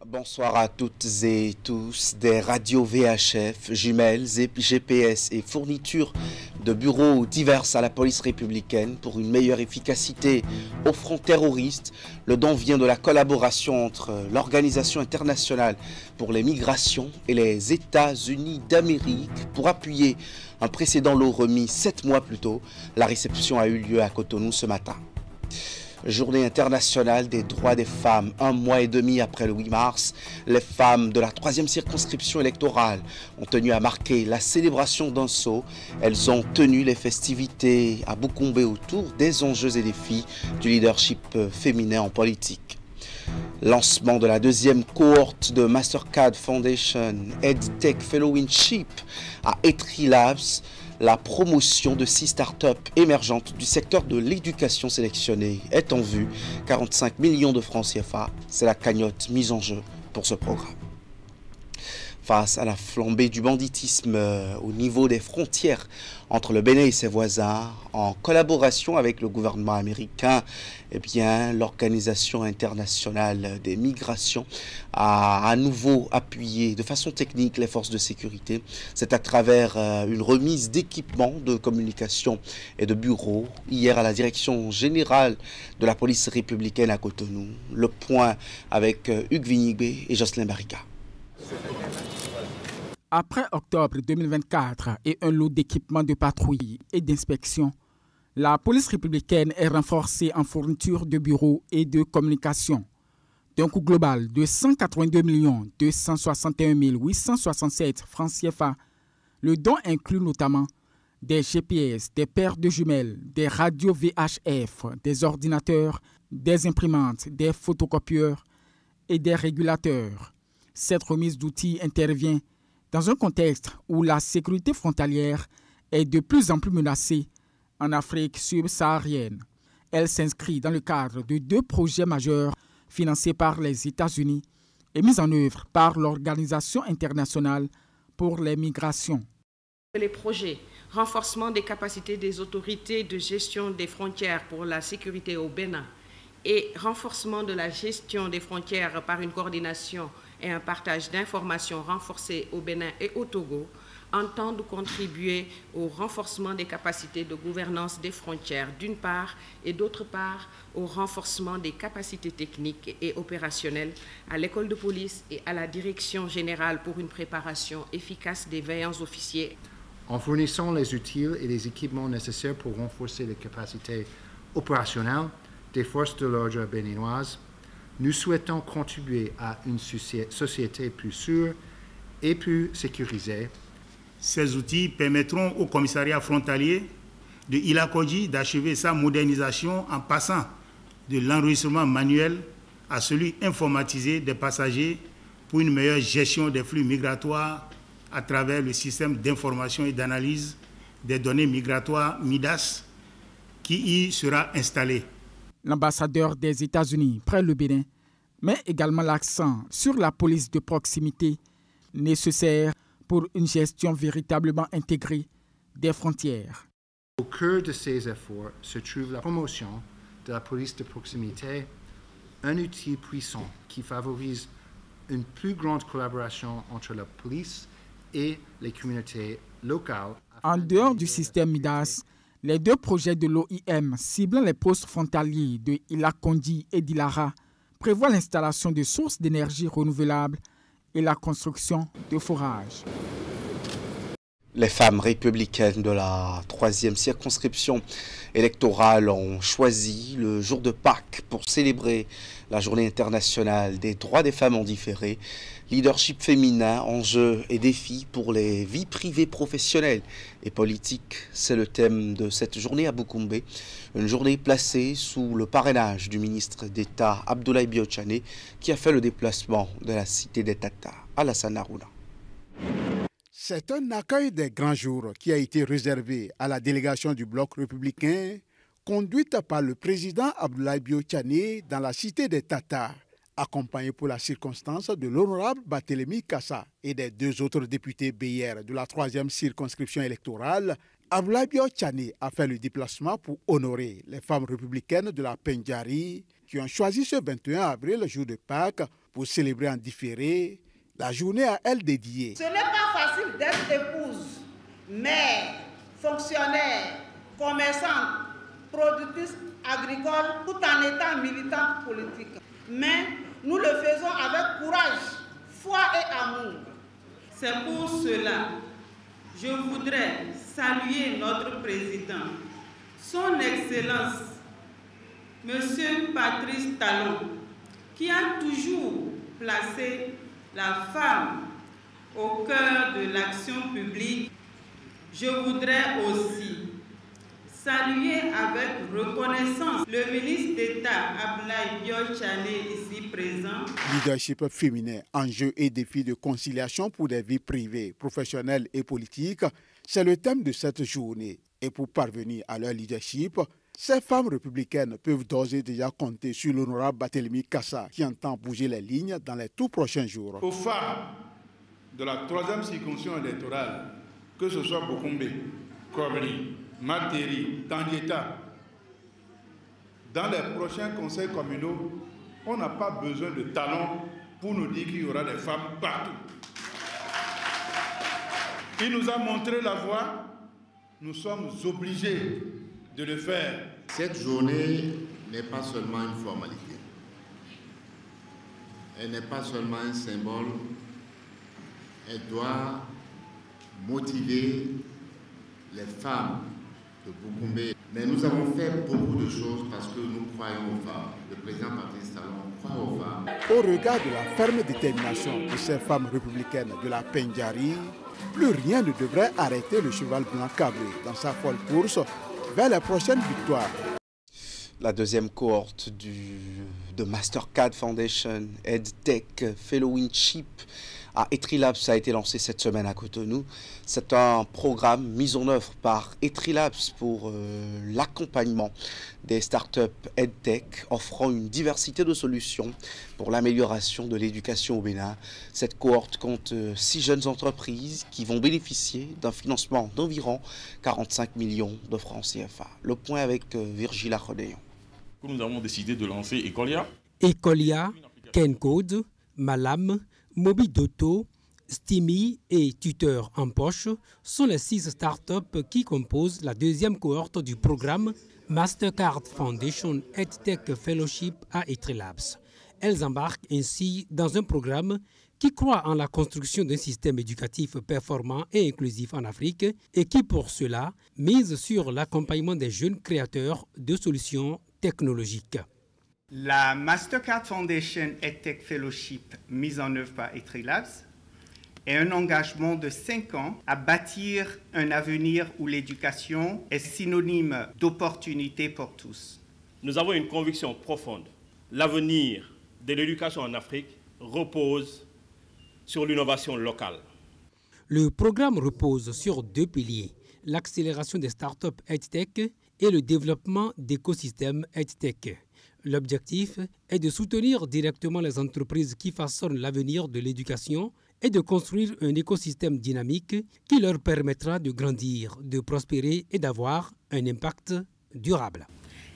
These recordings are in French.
Bonsoir à toutes et tous. Des radios VHF, jumelles, GPS et fournitures de bureaux diverses à la police républicaine pour une meilleure efficacité au front terroriste. Le don vient de la collaboration entre l'Organisation internationale pour les migrations et les États-Unis d'Amérique pour appuyer un précédent lot remis 7 mois plus tôt. La réception a eu lieu à Cotonou ce matin. Journée internationale des droits des femmes. 1 mois et demi après le 8 mars, les femmes de la 3e circonscription électorale ont tenu à marquer la célébration d'un saut. Elles ont tenu les festivités à Boukoumbe autour des enjeux et défis du leadership féminin en politique. Lancement de la 2e cohorte de Mastercard Foundation EdTech Fellowship à Etri Labs. La promotion de 6 startups émergentes du secteur de l'éducation sélectionnée est en vue. 45 millions de francs CFA, c'est la cagnotte mise en jeu pour ce programme. Face à la flambée du banditisme au niveau des frontières entre le Bénin et ses voisins, en collaboration avec le gouvernement américain, l'Organisation internationale des migrations a à nouveau appuyé de façon technique les forces de sécurité. C'est à travers une remise d'équipements de communication et de bureaux hier à la direction générale de la police républicaine à Cotonou. Le point avec Hugues Vignigbe et Jocelyn Barriga. Après octobre 2024 et un lot d'équipements de patrouille et d'inspection, la police républicaine est renforcée en fourniture de bureaux et de communication. D'un coût global de 182 261 867 francs CFA, le don inclut notamment des GPS, des paires de jumelles, des radios VHF, des ordinateurs, des imprimantes, des photocopieurs et des régulateurs. Cette remise d'outils intervient dans un contexte où la sécurité frontalière est de plus en plus menacée en Afrique subsaharienne. Elle s'inscrit dans le cadre de 2 projets majeurs financés par les États-Unis et mis en œuvre par l'Organisation internationale pour les migrations. Les projets renforcement des capacités des autorités de gestion des frontières pour la sécurité au Bénin et renforcement de la gestion des frontières par une coordination et un partage d'informations renforcés au Bénin et au Togo entendent contribuer au renforcement des capacités de gouvernance des frontières d'une part et d'autre part au renforcement des capacités techniques et opérationnelles à l'école de police et à la direction générale pour une préparation efficace des veillants officiers. En fournissant les outils et les équipements nécessaires pour renforcer les capacités opérationnelles des forces de l'ordre béninoises, nous souhaitons contribuer à une société plus sûre et plus sécurisée. Ces outils permettront au commissariat frontalier de Ilakodji d'achever sa modernisation en passant de l'enregistrement manuel à celui informatisé des passagers pour une meilleure gestion des flux migratoires à travers le système d'information et d'analyse des données migratoires MIDAS qui y sera installé. L'ambassadeur des États-Unis près le Bénin met également l'accent sur la police de proximité nécessaire pour une gestion véritablement intégrée des frontières. Au cœur de ces efforts se trouve la promotion de la police de proximité, un outil puissant qui favorise une plus grande collaboration entre la police et les communautés locales. En dehors du système MIDAS, les 2 projets de l'OIM ciblant les postes frontaliers de Ilakondi et d'Ilara prévoient l'installation de sources d'énergie renouvelables et la construction de forages. Les femmes républicaines de la 3e circonscription électorale ont choisi le jour de Pâques pour célébrer la journée internationale des droits des femmes en différé. Leadership féminin, enjeux et défis pour les vies privées, professionnelles et politiques. C'est le thème de cette journée à Boukoumbe. Une journée placée sous le parrainage du ministre d'État Abdoulaye Biotchane qui a fait le déplacement de la cité des Tata à Alassane Harouna. C'est un accueil des grands jours qui a été réservé à la délégation du bloc républicain conduite par le président Abdoulaye Biotchane dans la cité des Tata, accompagné pour la circonstance de l'honorable Barthélémy Kassa et des 2 autres députés BR de la 3e circonscription électorale. Abdoulaye Biotchane a fait le déplacement pour honorer les femmes républicaines de la Pendjari qui ont choisi ce 21 avril, jour de Pâques, Pour célébrer en différé, la journée à elle dédiée. Ce n'est pas facile d'être épouse, mère, fonctionnaire, commerçante, productrice agricole, tout en étant militante politique. Mais nous le faisons avec courage, foi et amour. C'est pour cela que je voudrais saluer notre président, son Excellence, Monsieur Patrice Talon, qui a toujours placé la femme au cœur de l'action publique. Je voudrais aussi saluer avec reconnaissance le ministre d'État Abdoulaye Biol Tchané ici présent. Leadership féminin, enjeux et défis de conciliation pour des vies privées, professionnelles et politiques, c'est le thème de cette journée. Et pour parvenir à leur leadership, ces femmes républicaines peuvent d'ores et déjà compter sur l'honorable Barthélémy Kassa qui entend bouger les lignes dans les tout prochains jours. Aux femmes de la 3e circonscription électorale, que ce soit Bokombe, Kobli, Materi, Tangueta, dans les prochains conseils communaux, on n'a pas besoin de talents pour nous dire qu'il y aura des femmes partout. Il nous a montré la voie, nous sommes obligés de le faire. Cette journée n'est pas seulement une formalité. Elle n'est pas seulement un symbole. Elle doit motiver les femmes de Boukoumbe. Mais nous avons fait beaucoup de choses parce que nous croyons aux femmes. Le président Patrice Talon croit aux femmes. Au regard de la ferme détermination de ces femmes républicaines de la Pendjari, plus rien ne devrait arrêter le cheval blanc cabré dans sa folle course vers les prochaines victoires. La deuxième cohorte de Mastercard Foundation EdTech Fellowship à Etrilabs a été lancée cette semaine à Cotonou. C'est un programme mis en œuvre par Etrilabs pour l'accompagnement des startups EdTech offrant une diversité de solutions pour l'amélioration de l'éducation au Bénin. Cette cohorte compte 6 jeunes entreprises qui vont bénéficier d'un financement d'environ 45 millions de francs CFA. Le point avec Virgile Arrodéon. Nous avons décidé de lancer Ecolia. Ecolia, Kencode, Malam, Mobidoto, Stimi et Tuteur en poche sont les 6 startups qui composent la deuxième cohorte du programme Mastercard Foundation EdTech Fellowship à Etrilabs. Elles embarquent ainsi dans un programme qui croit en la construction d'un système éducatif performant et inclusif en Afrique et qui, pour cela, mise sur l'accompagnement des jeunes créateurs de solutions technologiques. La Mastercard Foundation EdTech Fellowship mise en œuvre par Etrilabs est un engagement de 5 ans à bâtir un avenir où l'éducation est synonyme d'opportunité pour tous. Nous avons une conviction profonde. L'avenir de l'éducation en Afrique repose sur l'innovation locale. Le programme repose sur 2 piliers, l'accélération des startups EdTech et le développement d'écosystèmes EdTech. L'objectif est de soutenir directement les entreprises qui façonnent l'avenir de l'éducation et de construire un écosystème dynamique qui leur permettra de grandir, de prospérer et d'avoir un impact durable.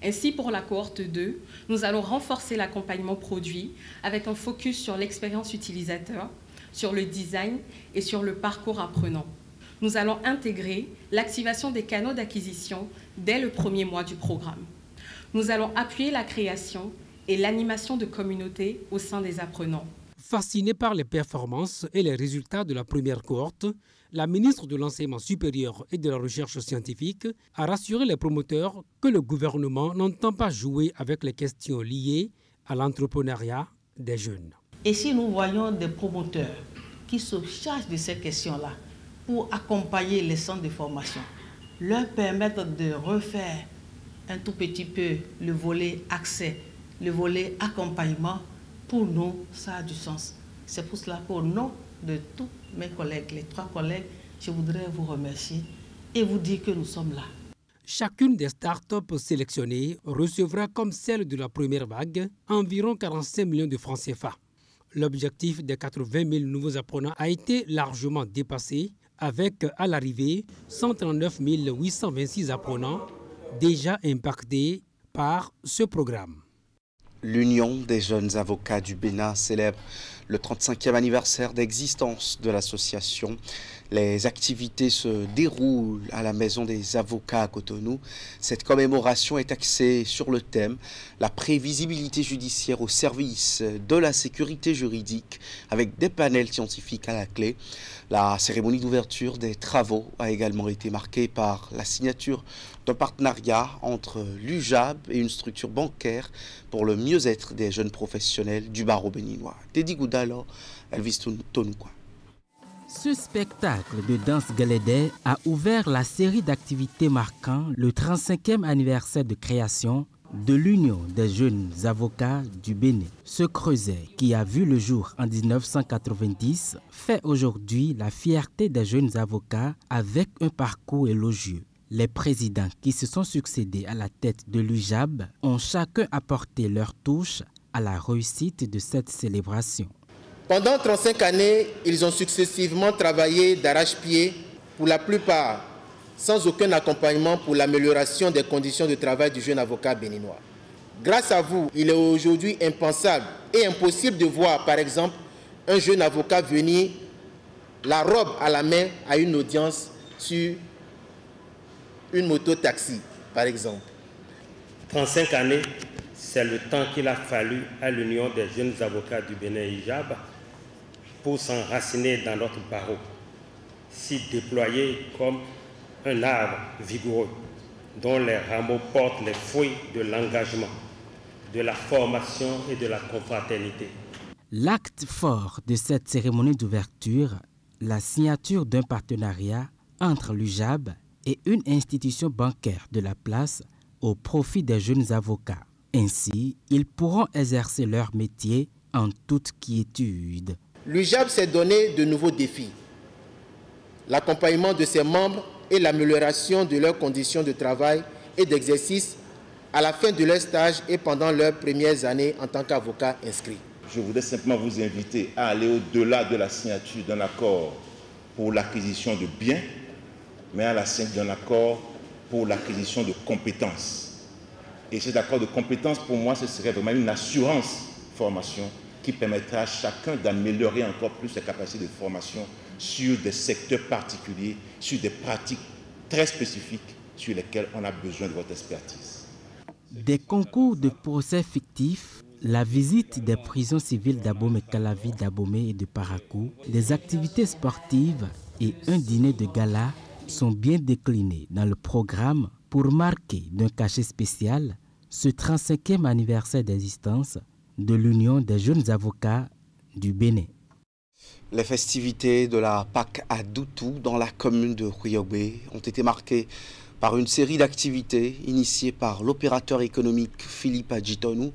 Ainsi, pour la cohorte 2, nous allons renforcer l'accompagnement produit avec un focus sur l'expérience utilisateur, sur le design et sur le parcours apprenant. Nous allons intégrer l'activation des canaux d'acquisition dès le premier mois du programme. Nous allons appuyer la création et l'animation de communautés au sein des apprenants. Fascinée par les performances et les résultats de la première cohorte, la ministre de l'Enseignement supérieur et de la Recherche scientifique a rassuré les promoteurs que le gouvernement n'entend pas jouer avec les questions liées à l'entrepreneuriat des jeunes. Et si nous voyons des promoteurs qui se chargent de ces questions-là pour accompagner les centres de formation, leur permettre de refaire un tout petit peu le volet accès, le volet accompagnement, pour nous, ça a du sens. C'est pour cela qu'au nom de tous mes collègues, les 3 collègues, je voudrais vous remercier et vous dire que nous sommes là. Chacune des startups sélectionnées recevra, comme celle de la première vague, environ 45 millions de francs CFA. L'objectif des 80 000 nouveaux apprenants a été largement dépassé, avec, à l'arrivée, 139 826 apprenants déjà impactés par ce programme. L'Union des jeunes avocats du Bénin célèbre le 35e anniversaire d'existence de l'association. Les activités se déroulent à la Maison des avocats à Cotonou. Cette commémoration est axée sur le thème « La prévisibilité judiciaire au service de la sécurité juridique » avec des panels scientifiques à la clé. La cérémonie d'ouverture des travaux a également été marquée par la signature d'un partenariat entre l'UJAB et une structure bancaire pour le mieux-être des jeunes professionnels du barreau béninois. Teddy Goudalo, Elvis Tonukwa. Ce spectacle de danse galédé a ouvert la série d'activités marquant le 35e anniversaire de création de l'Union des jeunes avocats du Bénin. Ce creuset, qui a vu le jour en 1990, fait aujourd'hui la fierté des jeunes avocats avec un parcours élogieux. Les présidents qui se sont succédés à la tête de l'UJAB ont chacun apporté leur touche à la réussite de cette célébration. Pendant 35 années, ils ont successivement travaillé d'arrache-pied, pour la plupart sans aucun accompagnement pour l'amélioration des conditions de travail du jeune avocat béninois. Grâce à vous, il est aujourd'hui impensable et impossible de voir, par exemple, un jeune avocat venir la robe à la main à une audience sur une moto-taxi, par exemple. 35 années, c'est le temps qu'il a fallu à l'Union des jeunes avocats du Bénin UJAB pour s'enraciner dans notre barreau, s'y déployer comme un arbre vigoureux dont les rameaux portent les fruits de l'engagement, de la formation et de la confraternité. L'acte fort de cette cérémonie d'ouverture, la signature d'un partenariat entre l'UJAB et une institution bancaire de la place au profit des jeunes avocats. Ainsi, ils pourront exercer leur métier en toute quiétude. L'UJAB s'est donné de nouveaux défis. L'accompagnement de ses membres et l'amélioration de leurs conditions de travail et d'exercice à la fin de leur stage et pendant leurs premières années en tant qu'avocat inscrit. Je voudrais simplement vous inviter à aller au-delà de la signature d'un accord pour l'acquisition de biens, mais à la signature d'un accord pour l'acquisition de compétences. Et cet accord de compétences, pour moi, ce serait vraiment une assurance formation qui permettra à chacun d'améliorer encore plus ses capacités de formation sur des secteurs particuliers, sur des pratiques très spécifiques sur lesquelles on a besoin de votre expertise. Des concours de procès fictifs, la visite des prisons civiles d'Abomey-Calavi, d'Abomey et de Parakou, des activités sportives et un dîner de gala sont bien déclinés dans le programme pour marquer d'un cachet spécial ce 35e anniversaire d'existence de l'Union des jeunes avocats du Bénin. Les festivités de la Pâque à Doutou dans la commune de Huyobe ont été marquées par une série d'activités initiées par l'opérateur économique Philippe Adjitonou.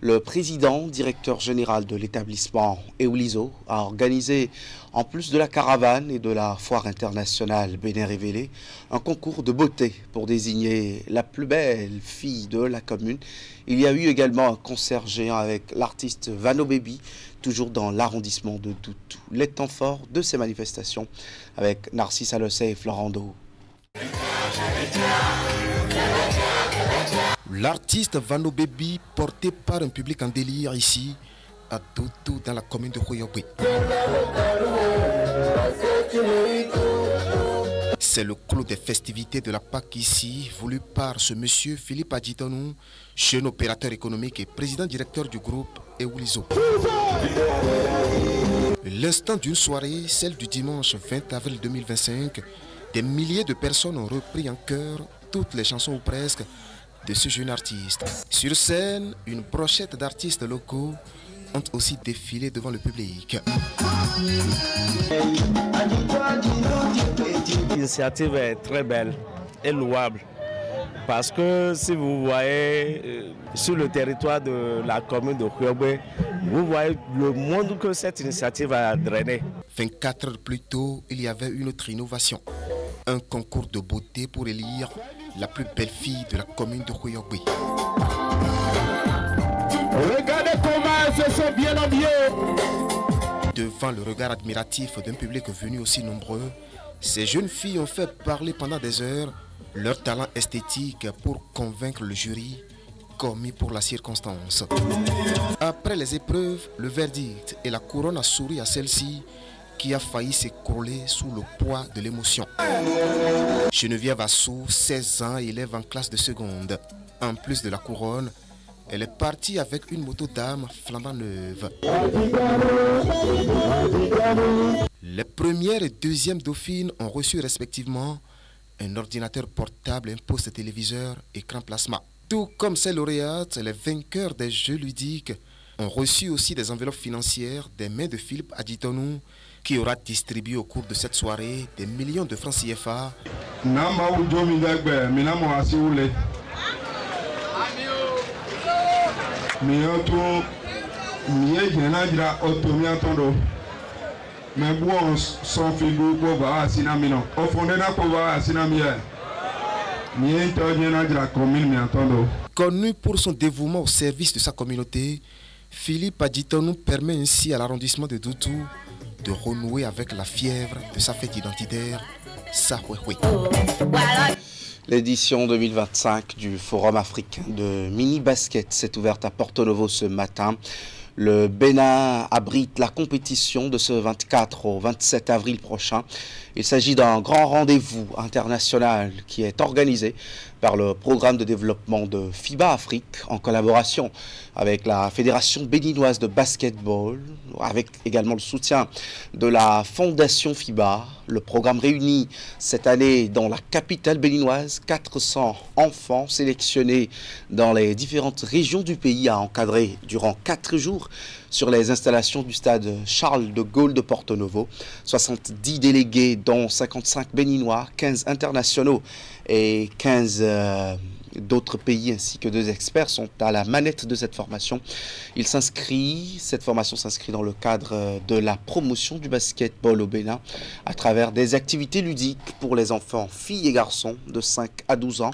Le président, directeur général de l'établissement Eulizo, a organisé, en plus de la caravane et de la foire internationale Bénin Révélé, un concours de beauté pour désigner la plus belle fille de la commune. Il y a eu également un concert géant avec l'artiste Vano Baby, toujours dans l'arrondissement de Doutou. Les temps forts de ces manifestations avec Narcisse Alossé et Florando. L'artiste Vano Baby, porté par un public en délire ici, à Doutou, dans la commune de Huyobe. C'est le clou des festivités de la Pâque ici, voulu par ce monsieur Philippe Adjitonou, jeune opérateur économique et président directeur du groupe Eulizo. L'instant d'une soirée, celle du dimanche 20 avril 2025, des milliers de personnes ont repris en chœur toutes les chansons ou presque de ce jeune artiste. Sur scène, une brochette d'artistes locaux ont aussi défilé devant le public. L'initiative est très belle et louable parce que si vous voyez sur le territoire de la commune de Huyobe, vous voyez le monde que cette initiative a drainé. 24 heures plus tôt, il y avait une autre innovation. Un concours de beauté pour élire la plus belle fille de la commune de Huyobe. Regardez comment elles se sont bien habillées. Devant le regard admiratif d'un public venu aussi nombreux, ces jeunes filles ont fait parler pendant des heures leur talent esthétique pour convaincre le jury commis pour la circonstance. Après les épreuves, le verdict et la couronne a souri à celle-ci qui a failli s'écrouler sous le poids de l'émotion. Geneviève Assou, 16 ans, élève en classe de seconde. En plus de la couronne, elle est partie avec une moto d'âme flambant neuve. Les premières et deuxièmes dauphines ont reçu respectivement un ordinateur portable, un poste téléviseur, écran plasma. Tout comme ces lauréates, les vainqueurs des jeux ludiques ont reçu aussi des enveloppes financières des mains de Philippe Adjitonou, qui aura distribué au cours de cette soirée des millions de francs CFA. Connu pour son dévouement au service de sa communauté, Philippe Adjitonou permet ainsi à l'arrondissement de Doutou de renouer avec la fièvre de sa fête identitaire, Sahwewe. L'édition 2025 du Forum africain de mini-basket s'est ouverte à Porto Novo ce matin. Le Bénin abrite la compétition de ce 24 au 27 avril prochain. Il s'agit d'un grand rendez-vous international qui est organisé par le programme de développement de FIBA Afrique en collaboration avec la Fédération béninoise de basketball, avec également le soutien de la Fondation FIBA. Le programme réunit cette année dans la capitale béninoise 400 enfants sélectionnés dans les différentes régions du pays à encadrer durant 4 jours sur les installations du stade Charles de Gaulle de Porto Novo. 70 délégués dont 55 béninois, 15 internationaux et 15 d'autres pays ainsi que 2 experts sont à la manette de cette formation. Cette formation s'inscrit dans le cadre de la promotion du basketball au Bénin à travers des activités ludiques pour les enfants, filles et garçons de 5 à 12 ans.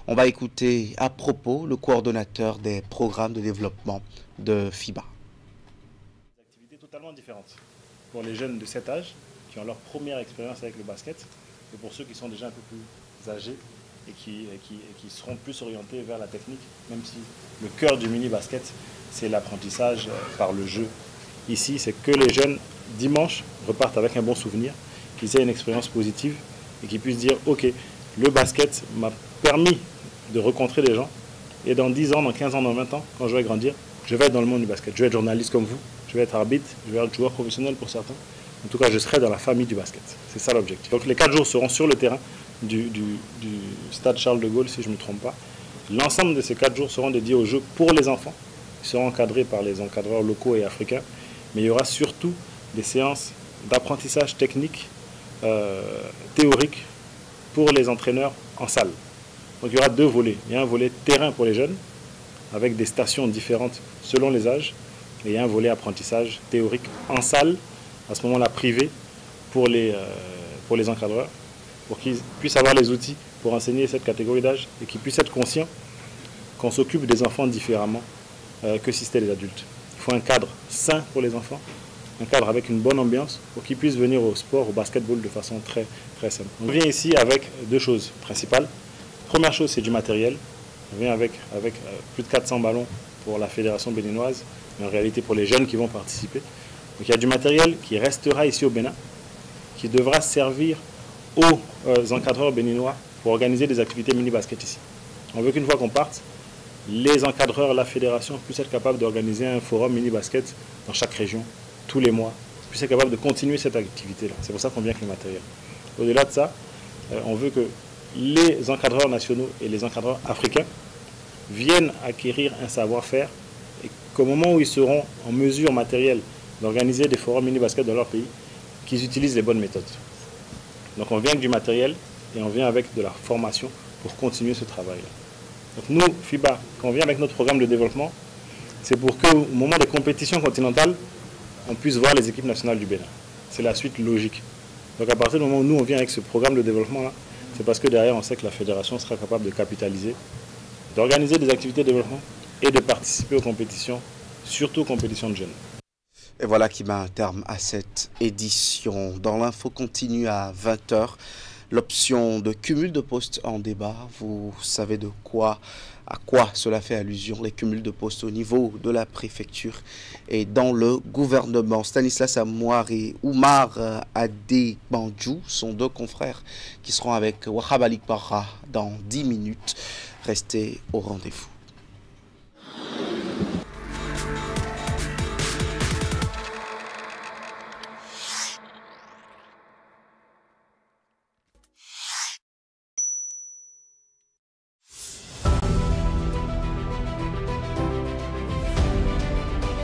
On va écouter à propos le coordonnateur des programmes de développement de FIBA. Des activités totalement différentes pour les jeunes de cet âge qui ont leur première expérience avec le basket et pour ceux qui sont déjà un peu plus âgés et qui seront plus orientés vers la technique, même si le cœur du mini-basket, c'est l'apprentissage par le jeu. Ici, c'est que les jeunes, dimanche, repartent avec un bon souvenir, qu'ils aient une expérience positive et qu'ils puissent dire « Ok, le basket m'a permis de rencontrer des gens et dans 10 ans, dans 15 ans, dans 20 ans, quand je vais grandir, je vais être dans le monde du basket. Je vais être journaliste comme vous, je vais être arbitre, je vais être joueur professionnel pour certains. En tout cas, je serai dans la famille du basket. C'est ça l'objectif. Donc les 4 jours seront sur le terrain du stade Charles de Gaulle, si je ne me trompe pas. L'ensemble de ces 4 jours seront dédiés aux jeux pour les enfants. Ils seront encadrés par les encadreurs locaux et africains. Mais il y aura surtout des séances d'apprentissage technique, théorique, pour les entraîneurs en salle. Donc il y aura 2 volets. Il y a un volet terrain pour les jeunes, avec des stations différentes selon les âges. Et il y a un volet apprentissage théorique en salle, à ce moment-là privé, pour les encadreurs, pour qu'ils puissent avoir les outils pour enseigner cette catégorie d'âge et qu'ils puissent être conscients qu'on s'occupe des enfants différemment que si c'était les adultes. Il faut un cadre sain pour les enfants, un cadre avec une bonne ambiance pour qu'ils puissent venir au sport, au basketball de façon très, très simple. On vient ici avec 2 choses principales. Première chose, c'est du matériel. On vient avec plus de 400 ballons pour la fédération béninoise, mais en réalité pour les jeunes qui vont participer. Donc il y a du matériel qui restera ici au Bénin, qui devra servir aux encadreurs béninois pour organiser des activités mini-basket ici. On veut qu'une fois qu'on parte, les encadreurs, la fédération puissent être capables d'organiser un forum mini-basket dans chaque région, tous les mois, puissent être capables de continuer cette activité-là. C'est pour ça qu'on vient avec le matériel. Au-delà de ça, on veut que les encadreurs nationaux et les encadreurs africains viennent acquérir un savoir-faire et qu'au moment où ils seront en mesure matérielle d'organiser des forums mini-basket dans leur pays, qu'ils utilisent les bonnes méthodes. Donc on vient avec du matériel et on vient avec de la formation pour continuer ce travail-là. Donc nous, FIBA, quand on vient avec notre programme de développement, c'est pour qu'au moment des compétitions continentales, on puisse voir les équipes nationales du Bénin. C'est la suite logique. Donc à partir du moment où nous, on vient avec ce programme de développement-là, c'est parce que derrière, on sait que la fédération sera capable de capitaliser, d'organiser des activités de développement et de participer aux compétitions, surtout aux compétitions de jeunes. Et voilà qui met un terme à cette édition. Dans l'info continue à 20h, L'option de cumul de postes en débat, vous savez à quoi cela fait allusion, les cumuls de postes au niveau de la préfecture et dans le gouvernement. Stanislas Amouar et Oumar Adebandjou sont deux confrères qui seront avec Wahab Ali Barra dans 10 minutes. Restez au rendez-vous.